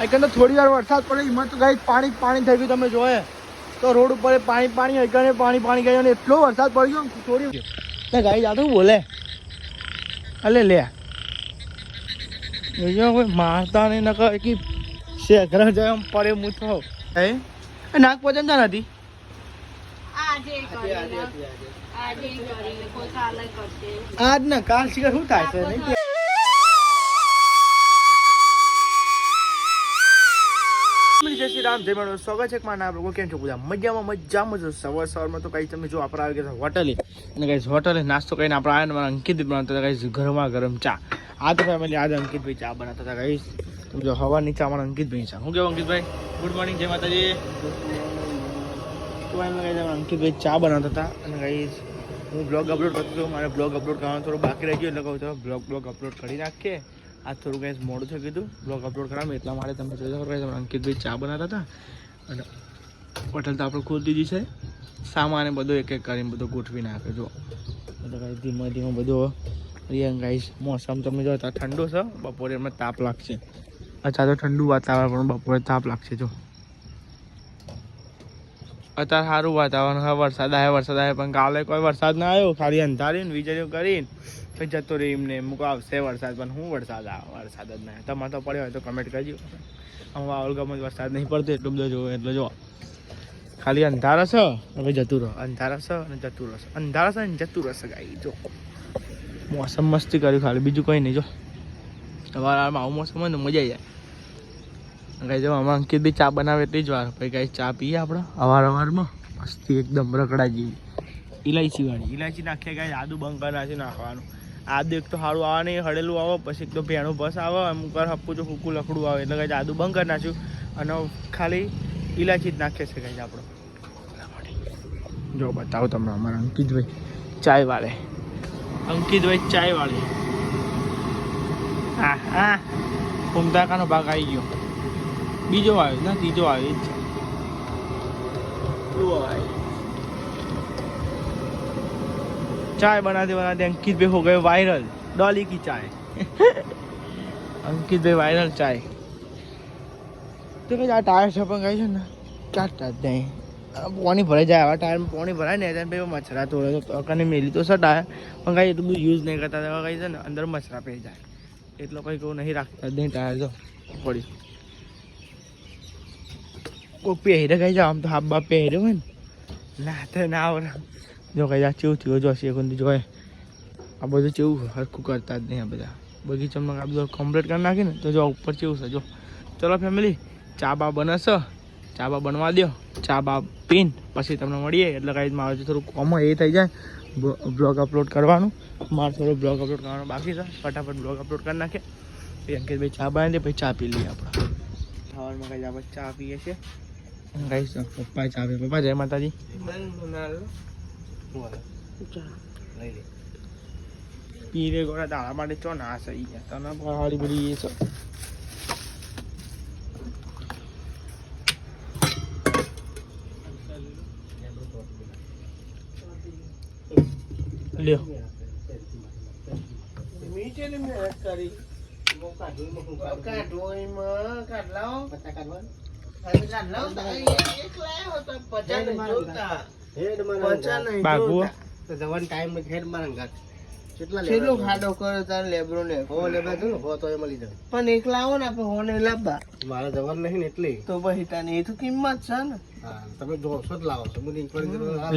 અહીં તો થોડી વાર વરસાદ પડે એમાં તો ગાઈસ પાણી પાણી થઈ ગયું. તમે જોયે તો રોડ ઉપર પાણી પાણી અહીં પાણી ગયું અને એટલો વરસાદ પડી ગયો થોડી ગાઈસ આ તો બોલે અલે લે કોઈ મારતા નહીં નકર કે શેખર જાય એમ પડે હું તો એ નાગ પચન જા નથી આજ ને કાલ શિખર શું થાય છે જય શ્રી રામ જય મેળો સ્વાગત છે મારા નામ લોકો કેમ છો બધા મજામાં સવારમાં તો કઈ તમે જો આપણે આવી ગયા હોટલે અને કઈ હોટલે નાસ્તો કરીને આપણે આવ્યા અંકિત બનાવતા હતા કઈ ગરમા ગરમ ચા. આ તો ફેમિલી આજે અંકિતભાઈ ચા બનાવતા હતા કઈ તમે જો હવા નીચે અમારા અંકિતભાઈ ચા. શું કેવું અંકિતભાઈ? ગુડ મોર્નિંગ, જય માતાજી. તો એમ કઈ અંકિતભાઈ ચા બનાવતા હતા અને કઈ હું બ્લોગ અપલોડ કરતો હતો. મારે બ્લોગ અપલોડ કરવાનું થોડું બાકી રહી ગયું એટલે કહું તો બ્લોગ અપલોડ કરી નાખીએ. આ થોડું કંઈ મોડું થઈ કીધું બ્લોગ અપલોડ કરાવે એટલા માટે તમે જોઈ શકો અંકિતભાઈ ચા બનાવતા હતા અને હોટલ તો આપણે ખોલી દીધી છે. સામાન બધું એક એક કરીને બધું ગોઠવી નાખે જો એટલે કાંઈ ધીમે ધીમે બધું રિયંગ ગાઈશ. મોસમ તમે જો ઠંડુ છે, બપોરે એમાં તાપ લાગશે. અચ્છા તો ઠંડુ વાતાવરણ પણ બપોરે તાપ લાગશે. જો અત્યારે સારું વાતાવરણ. હા વરસાદ આવે પણ કાલે કોઈ વરસાદ ના આવ્યો. ખાલી અંધારીને વીજળીઓ કરીને જતો રહી એમને મૂકો આવશે વરસાદ પણ હું વરસાદ આવે વરસાદ જ ના. તમારે તો પડ્યો હોય તો કમેન્ટ કરજો. હવે ઓલગામાં વરસાદ નહીં પડતો એટલું બધું જોવે એટલે જો ખાલી અંધારા છે હવે જતું રહો. અંધારા છે અને જતું રહેશે. અંધારા છે ને જતું રહેશે ગાઈ. જો મોસમ મસ્તી કર્યું ખાલી બીજું કંઈ નહીં. જો સવારમાં આવું મોસમ હોય ને મજા આવી જાય. ગાઈ જો આમાં અંકિત બી ચા બનાવે એટલી જ વાર પછી ગાઈ ચા પીએ આપણે અવારમાં મસ્તી એકદમ રગડા જેવી ઇલાયચી વાળી. ઇલાયચી નાખીએ ગાઈ આદુ બંકા નાખી નાખવાનું. આદુ એક તો સારું આવે નહીં હળેલું આવે પછી એક તો ભેણું બસ આવે અમુક વાર હપ્પું જો ફૂકું લખડું આવે એટલે ગાઈ આદુ બંકા નાખ્યું અને ખાલી ઇલાયચી જ નાખીએ છીએ ગાઈ આપણે. જો બતાવો તમને અમારા અંકિતભાઈ ચાય વાળે. અંકિતભાઈ ચાય વાળે. હા હા ઉમદાકાનો ભાગ આવી ગયો. બીજો આવ્યો ના ત્રીજો આવ્યો જ છે. चाय बनाते अंकित भाई हो गए वायरल. डॉली की चाय. अंकित भाई वायरल चाय. तो क्या टायर छपन गई है ना क्या कहते हैं पानी भरा जाए. हवा टायर में पानी भरा नहीं जाए भाई मच्छरा थोड़ा तो कने मेली तो सर टायर પણ કાંઈ એટલું બધું યુઝ નહીં કરતા હતા. કઈ છે ને અંદર મચ્છરા પી જાય એટલો કંઈ કહું નહીં રાખતા નહીં ટાયર. જો પડી કોઈ પહેરે કઈ જાવ આમ તો હાફ બાપ પહેરે હોય ને ના તો ના આવડે. જો કઈ આ ચેવું થયું જો શેખુંદી જોઈએ આ બધું ચેવું હરખું કરતા જ નહીં. આ બધા બગીચામાં આ બધું કમ્પ્લીટ કરી નાખી ને તો જો ઉપર ચેવું છે. જો ચલો ફેમિલી ચા બા બનશે. ચા બા બનવા દો. ચા બા પીને પછી તમને મળીએ એટલે કાંઈ મારે થોડું કોમ એ થઈ જાય બ્લોગ અપલોડ કરવાનું. મારે થોડું બ્લોગ અપલોડ કરવાનું બાકી છે. ફટાફટ બ્લોગ અપલોડ કરી નાખે પછી અંકિતભાઈ ચા બનાવી દે પછી ચા પી લઈએ. આપણે ખાવામાં કાંઈ આપણે ચા પીએ છીએ. ગાઈસ પપ્પા ચા પીએ. પપ્પા જય માતાજી. પીરે ગોળા દાળા માટે ચો ના સહી ગયા તને પહાડી બધી એ છે. લ્યો મીઠે ને મેં કરી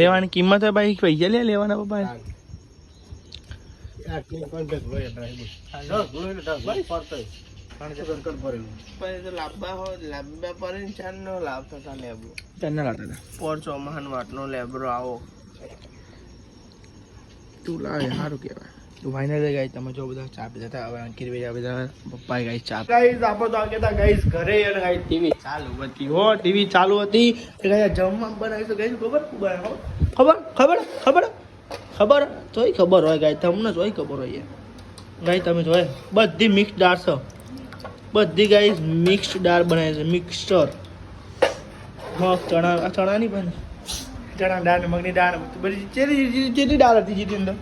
લેવાની કિંમત હોય ભાઈ પૈસા લે લેવાના પપ્પા. તું લાવે સારું કહેવાય. તું ફાઇનલ ગાઈ તમે જો બધા ચા પીતા હતા. હવે અંકિતભાઈ બધા પપ્પા ગાઈ ચા ગાઈસ આપો તો આગળ ગાઈસ ઘરે અને ગાઈ ટીવી ચાલુ હતી. હો ટીવી ચાલુ હતી એટલે જમવા બનાવી ગાઈસ ખબર ખબર ખબર ખબર ખબર તોય ખબર હોય ગાઈ તમને જોઈ ખબર હોય ગાઈ તમે જોયે બધી મિક્સ દાળ છે. બધી ગાઈસ મિક્સ દાળ બનાવે છે. મિક્સર મગ ચણા ચણા નહીં પણ ચણા દાળ મગની દાળ બધી ચેરી દાળ હતી જીતી અંદર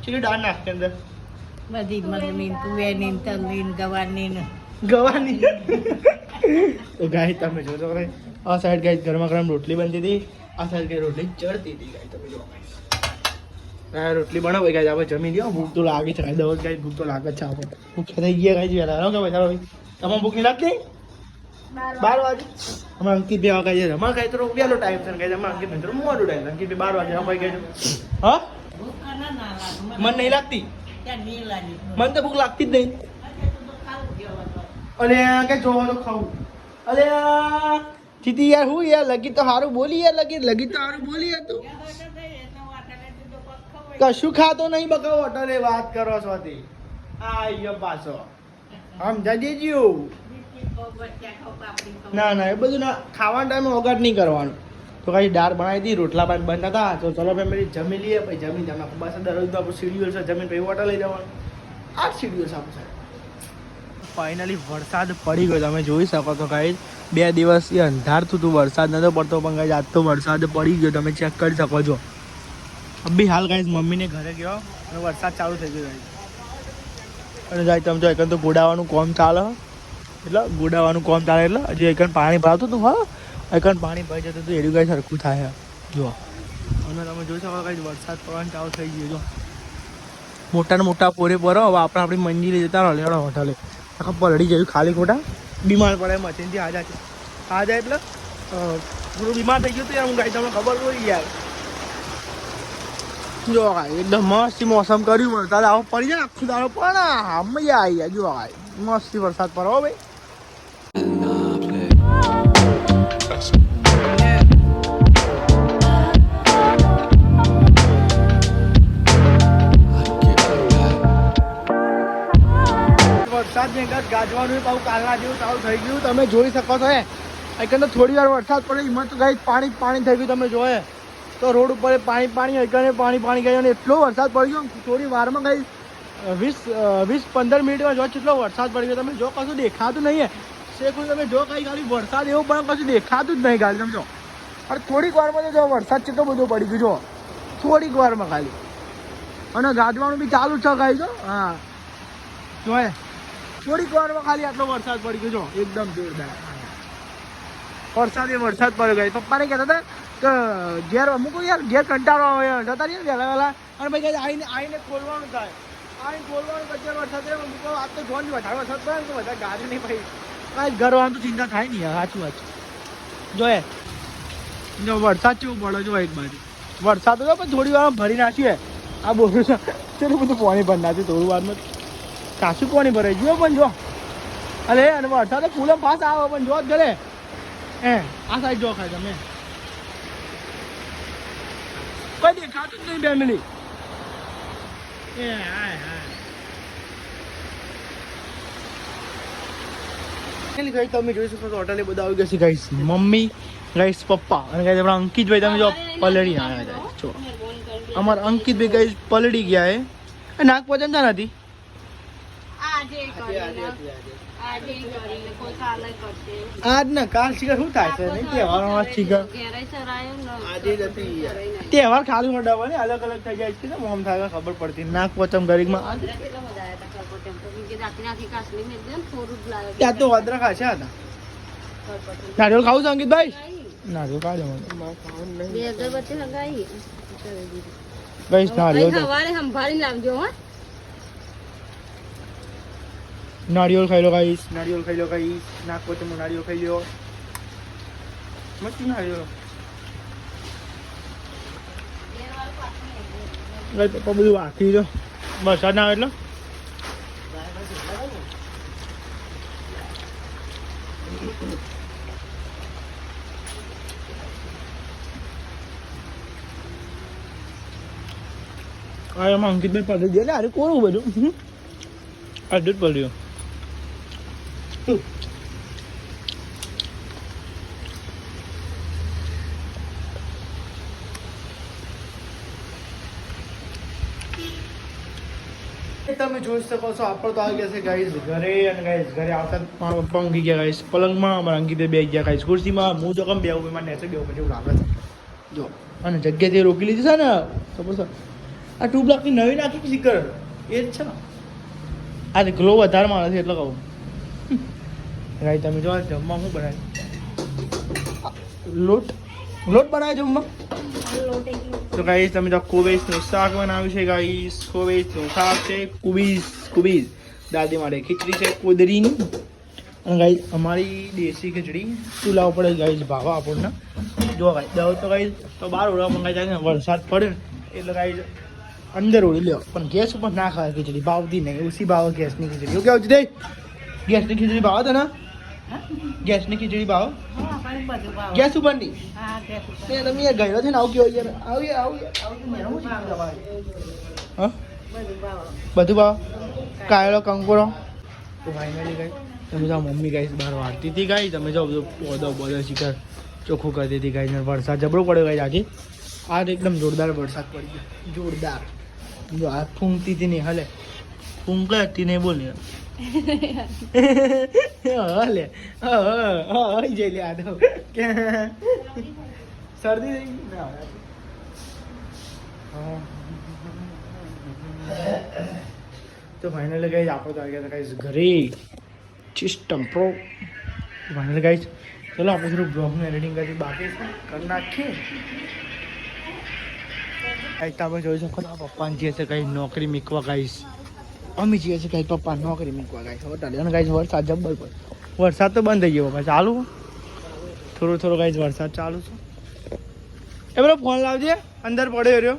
ચેરી દાળ નાખતી અંદર બધી મગની તુવેરની તલની ગવારની ગવાની તો ગાય તમે જોજો ભાઈ આ સાઈડ ગાય ગરમા ગરમ રોટલી બનતી હતી આ સાઈડ ગાય રોટલી ચડતી હતી ગાય તમે જો રોટલી બનાવો ગાય આપણે જમી લ્યો ભૂખ તો લાગી છે દવા ગાય ભૂખ તો લાગે છે આપણે ભૂખ થઈ ગયા ગાય વેલા કે ભાઈ ચાલો તમારે ભૂખ નહીં લાગતી 12 વાગે અમારે અંકિત બે વાગે છે અમારે કાંઈ તો વહેલો ટાઈમ છે કાંઈ અમારે અંકિત મિત્રો મોડું ટાઈમ અંકિત 12 વાગે અમારે ગઈ હા મને નહીં લાગતી મને તો ભૂખ લાગતી જ નહીં અરે કે જોવો તો ખાવું અરે ચીતી યાર હું યાર લગી તો સારું બોલી યાર લગી તો સારું બોલી યાર તું કશું ખાતો નહીં બકાવ હોટલે વાત કરો છો તે આ પાછો આમ જજેજીઓ ના ના એ બધું ના ખાવાના ટાઈમે વગાડ નહીં કરવાનું તો કઈ દાળ બનાવી હતી રોટલા પાણી બનતા હતા તો ચલો ફેમિલી જમી લઈએ પછી જમી જમા બસ દરરોજ તો આપણું શેડ્યુલ છે જમીન પછી હોટલ લઈ જવાનું આ શેડ્યુલ છે આપણું ફાઇનલી વરસાદ પડી ગયો તમે જોઈ શકો તો ગાઈસ 2 દિવસ એ અંધાર થતું વરસાદ નતો પડતો પણ ગાઈસ આજ તો વરસાદ પડી ગયો તમે ચેક કરી શકો છો અભી હાલ ગાઈસ મમ્મીને ઘરે ગયો અને વરસાદ ચાલુ થઈ ગયો ગાઈસ અને ગાઈસ તમે જો એકન તો ગોડાવાનું કામ ચાલે એટલે ગોડાવાનું કામ ચાલે એટલે હજી એકન પાણી ભરાતું હતું હા એકન પાણી ભરાઈ જતું હતું એનું ગાઈસ સરખું થાય જો અને તમે જોઈ શકો ગાઈસ વરસાદ પડવાનું ચાલુ થઈ ગયો જો મોટા ને મોટા પોરે પરો હવે આપણે આપણી મંજિલે જતા રહો લેડો હોટલે આખા પલડી ગયું ખાલી ખોટા બીમાર પડે મશીનથી આ જાય એટલે થોડું બીમાર થઈ ગયું તો યાર હું ગાઈ તમને ખબર હોય યાર જો ગાય એકદમ મસ્ત મોસમ કર્યું વરસાદ આવો પડી જાય આખું દાડો પણ મજા આવી જાય જો ગાય મસ્ત વરસાદ પડો ભાઈ વરસાદ ને ગાજવાનું પાછું કાલના જેવું ચાલુ થઈ ગયું તમે જોઈ શકો છો એકંદર થોડી વાર વરસાદ પડે એમાં તો ગાય પાણી થઈ ગયું તમે જોયે તો રોડ ઉપર પાણી એકને પાણી ગયું અને એટલો વરસાદ પડી ગયો થોડી વારમાં ગાય 20-15 મિનિટમાં જો કેટલો વરસાદ પડી ગયો તમે જો કશું દેખાતું નહીં શેખું તમે જો કઈ ખાલી વરસાદ એવું પણ કશું દેખાતું જ નહીં ખાલી તમે જો અરે થોડીક વારમાં તો જો વરસાદ કેટલો બધો પડી ગયો જો થોડીક વારમાં ખાલી અને ગાજવાનું બી ચાલુ છે ગાય જો હા જોયે થોડીક વારમાં ખાલી આટલો વરસાદ પડી ગયો જો એકદમ જોરદાર વરસાદ પડ્યો ગઈ પપ્પાને કહેતા હતા કે ઘેર અમુક યાર ઘેર કંટાળો આવે જતા રહીએ ને વહેલા અને પછી આવીને ખોલવાનું થાય આવીને ખોલવાનું પછી વરસાદ મૂકો આ તો જોન વધારે વરસાદ પડે તો વધારે ગાડી નહીં ભાઈ કાંઈ ઘરવાનું તો ચિંતા થાય નહીં સાચું વાત જોયે જો વરસાદ કેવું પડે જો એક બાજુ વરસાદ તો પણ થોડી વાર ભરી નાખીએ આ બોલું છે કેટલું બધું પાણી ભરી નાખ્યું થોડું વારમાં કાશું પાણી ભરાઈ ગયું પણ જો અરે અને વરસાદ ફૂલે ફાસ આવે પણ જો જ ઘરે આ સાઈડ જો ખાય તમે કોઈ દેખાતું જ નહીં ફેમિલી તમે જોઈ શકો છો હોટલે બધા આવી ગયા છે ગાઈસ મમ્મી ગાઈસ પપ્પા અને ગાઈસ આપણા અંકિતભાઈ તમે જો પલળી આવ્યા છો અમારા અંકિતભાઈ ગાઈસ પલળી ગયા એ નાક પચન છે નથી આજ ના કાલ શિખર શું થાય છે નહીં તહેવાર શિખર તહેવાર ખાલી મોટા ને અલગ અલગ થઈ જાય છે ને મોમ થાય ખબર પડતી નાક પચમ ગરીબમાં ત્યાં તો વાદરા ખાશે હતા નારિયેળ ખાવું છે અંકિતભાઈ નારિયેળ ખાજો નારિયેળ ખાઈ લો ગાઈસ નાક પચમ નારિયેળ ખાઈ લો મસ્ત નારિયેળ પપ્પા બધું વાંકી દો વરસાદ ના આવે એટલે એમાં અંકિતભાઈ પડી ગયા અરે કોણ બધું આટલું જ પડ્યું તમે જોઈ શકો છો આપણે તો આવી ગયા છે ગાઈસ ઘરે અને ગાઈસ ઘરે આવતા મારા પપ્પા ઊંઘી ગયા ગાઈસ પલંગમાં અમારા અંકિતે બે ગયા ગાઈસ ખુરશીમાં હું જો કમ બેવું એમાં નેચે બેવું પછી એવું લાગે છે જો અને જગ્યા જે રોકી લીધી છે ને ખબર છે આ ટ્યુબ લાખની નવી નાખી શીકર એ જ છે ને આ ગ્લો વધારે મારે છે એટલે કહું ગાઈસ તમે જો જમવા શું બનાવ્યું લોટ બનાવ્યો જમવા તો ગાઈસ તમે જો કોબીજનું શાક બનાવ્યું છે ગાઈસ કોબીજનું શાક છે કુબીજ દાદી માટે ખીચડી છે કોદરીની અને ગાઈસ અમારી દેશી ખીચડી ચૂલા ઉપર ગાઈસ ભાવા આપણને જો ગાઈસ દવ તો ગાઈસ તો બહાર ઓળવા મંગાઈ જાય ને વરસાદ પડે ને એટલે ગાઈસ અંદર ઓળી લ્યો પણ ગેસ ઉપર ના ખાય ખીચડી ભાવતી નહીં ઓછી ભાવે ગેસની ખીચડી એવું કેવું છે ગેસની ખીચડી ભાવે તો ને ગેસની ખીચડી ભાવ ગેસ ઉપર ની તમે ગયો છે ને આવું કેવું યાર હા બધું ભાવ કાયલો કંકોડો તો ફાઇનલી ગાઈ તમે જાઓ મમ્મી ગાઈસ બહાર વાળતી હતી ગાઈ તમે જાઓ બધું પોદો શિખર ચોખ્ખું કરતી હતી ગાઈ વરસાદ જબરો પડ્યો ગાઈ આજે આ એકદમ જોરદાર વરસાદ પડી ગયો જોરદાર જો આ ફૂંકતી હતી નહીં હલે ફૂંકા હતી નહીં બોલ હલે જઈ લે આ તો શરદી થઈ તો ફાઇનલી ગાઈસ આપણે તો આવી ગયા ગાઈસ ઘરે સિસ્ટમ પ્રો ફાઇનલી ગાઈસ ચલો આપણે થોડું બ્લોગનું એડિટિંગ કરી બાકી કરી નાખીએ ગાઈસ તમે જોઈ શકો તો પપ્પાને જે છે કંઈ નોકરી મૂકવા ગાઈસ અમે જઈએ છીએ કંઈ પપ્પા નોકરી મૂકવા ગાઈસ હોટલ અને ગાઈસ વરસાદ જબ્બર પડે વરસાદ તો બંધ થઈ ગયો પપ્પા ચાલુ થોડો ગાઈસ વરસાદ ચાલુ છે એ પેલો ફોન લાવજે અંદર પડ્યો રહ્યો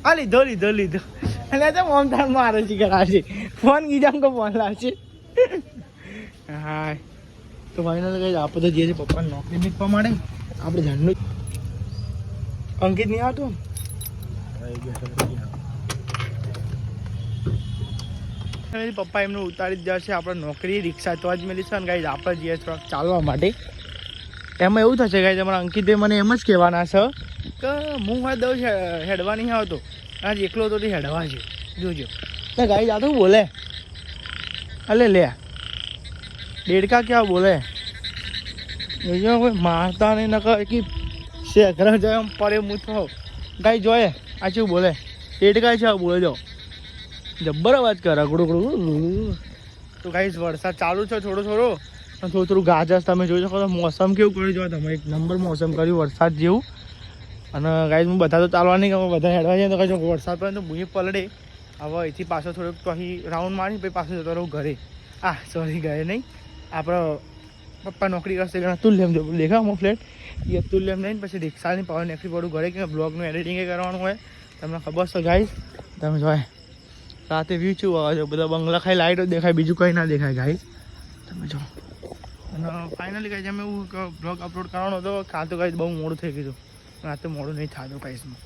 હા લીધો એટલે તો મોમતાન મારે છે કે આજે ફોન ગીજામ કો ફોન લાવશે હા તો ફાઇનલ ગાઈસ આપણે તો જઈએ છીએ પપ્પાને નોકરી મૂકવા માટે આપણે જાણનું અંકિત નહીં આવતો પપ્પા એમનું ઉતારી જ જશે આપણે નોકરી રિક્ષા તો જ મેલી છે ને ગાઈઝ આપણે જઈએ થોડાક ચાલવા માટે એમાં એવું થશે ગાઈઝ અમારા અંકિતે મને એમ જ કહેવાના છે કે હું હા દઉં હેડવા નહીં આવતો આજ એકલો તો હેડવા છે જોજો ને ગાઈઝ આ તો બોલે અલે લે દેડકા ક્યાં બોલે જોજો કોઈ મારતા નહીં નકર કે શેખર જાય એમ પડે હું તો ગાઈ જોઈએ આ શું બોલે દેડકા છે બોલે જો જબ્બર અવાજ કરે ગુડું તો ગાઈસ વરસાદ ચાલુ છે થોડું ગાજર તમે જોઈ શકો તો મોસમ કેવું કર્યું જો તમે એક નંબર મોસમ કર્યું વરસાદ જેવું અને ગાઈસ હું બધા તો ચાલવા નહીં કે બધા હેડવા જાય તો કહે વરસાદ પડે તો ભૂઈ પલડે હવે અહીંથી પાછો થોડુંક તો અહીં રાઉન્ડ મારી પછી પાછો જતો રહું ઘરે સોરી ઘરે નહીં આપણો પપ્પા નોકરી કરશે તુલ્યમ જો દેખામાં ફ્લેટ એ તુલ્યમ નહીં પછી રિક્ષાની પાવર નીકળી પડું ઘરે કે બ્લોગનું એડિટિંગ કરવાનું હોય તમને ખબર છે ગાઈસ તમે જોય રાતે વ્યૂ છું આવે છે બધા બંગલા ખાઈ લાઈટો દેખાય બીજું કંઈ ના દેખાય ગાઈસ તમે જો અને ફાઇનલી ગાઈસ અમે એવું બ્લોગ અપલોડ કરવાનો હતો કાં તો ગાઈસ બહુ મોડું થઈ ગયું રાતે મોડું નહીં થતું ગાઈસમાં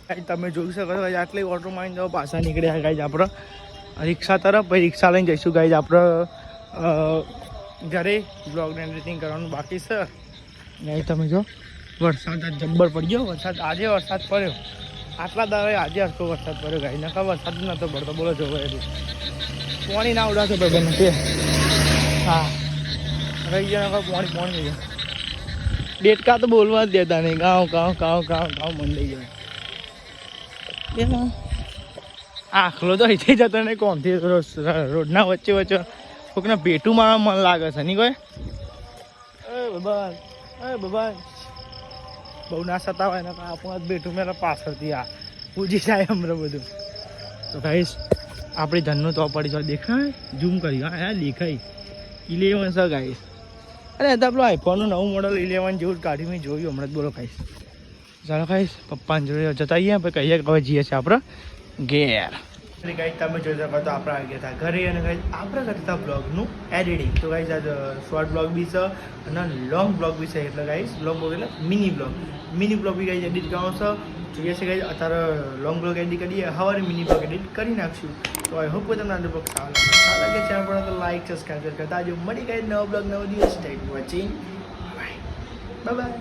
ગાઈસ તમે જોઈ શકો છો આટલી ઓટો મારીને જાઓ પાછા નીકળ્યા ગાઈસ આપણે રિક્ષા તરફ પછી રિક્ષા લઈને જઈશું ગાઈસ આપણે ઘરે બ્લોગને એડિટિંગ કરવાનું બાકી છે ગાઈસ તમે જો વરસાદ જબ્બર પડ્યો આજે વરસાદ પડ્યો આટલા દાડે આજે હરકો વરસાદ પડ્યો ગાઈ નકા વરસાદ નતો પડતો બોલો જોવો એટલું પાણી ના ઉડાતો ભાઈ નથી હા રહી ગયા નકા પાણી થઈ ગયા ડેટકા તો બોલવા જ દેતા નહીં ગાँव મંડાઈ જાય આખલો તો અહીંથી જતો નહીં કોમથી રોડના વચ્ચે કોઈકના પેટુમાં મન લાગે છે નહીં કોઈ બાબા બહુ ના સતાવાય ને આપણને બેઠું મેં પાછળથી પૂજી જાય હમણાં બધું તો કહીશ આપણી ધનનું તો પડી જાય દેખાય ઝૂમ કરી હા દેખાય 11 છે ગાઈશ અરે તો આપણું આઈફોનનું નવું મોડલ 11 જેવું કાઢી મેં જોયું હમણાં જ બોલો કહીશ ચાલો કહીશ પપ્પાને જોડે જતા આવીએ પછી કહીએ કે હવે જઈએ છીએ આપણે ઘેર ગાઈસ તમે જોઈ શકો તો આપણે આવી ગયા હતા ઘરે અને ગાઈસ આપણે કરતા બ્લોગનું એડિટિંગ તો ગાઈસ આજ શોર્ટ બ્લોગ બી છે અને લોંગ બ્લોગ બી છે એટલે ગાઈસ લોંગ બ્લોગ એટલે મિની બ્લોગ બી ગાઈસ એડિટ કરવાનો છે જોઈએ છે ગાઈસ અત્યારે લોંગ બ્લોગ એડિટ કરીએ હવે મિની બ્લોગ એડિટ કરી નાખશું તો આઈ હોપ કે તમને આ બ્લોગ સારો લાગે ચેનલ પર તો લાઈક સબસ્ક્રાઇબ કરતા જો મળી ગાઈસ નવો બ્લોગ નવો દિવસ સ્ટેટ વોચિંગ બાય